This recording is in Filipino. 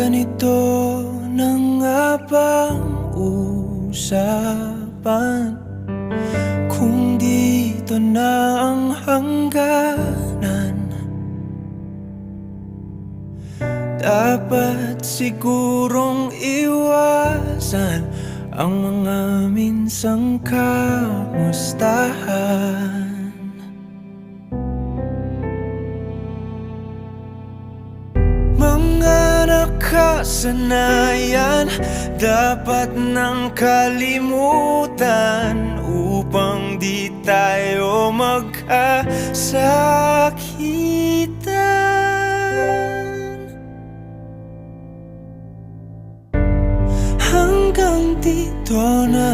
ganito na nga bang usapan? Kung dito na ang hangganan, dapat sigurong iwasan ang mga minsang kamustahan. Mga nakasanayan dapat nang kalimutan upang di tayo magkasakitan. Hanggang dito na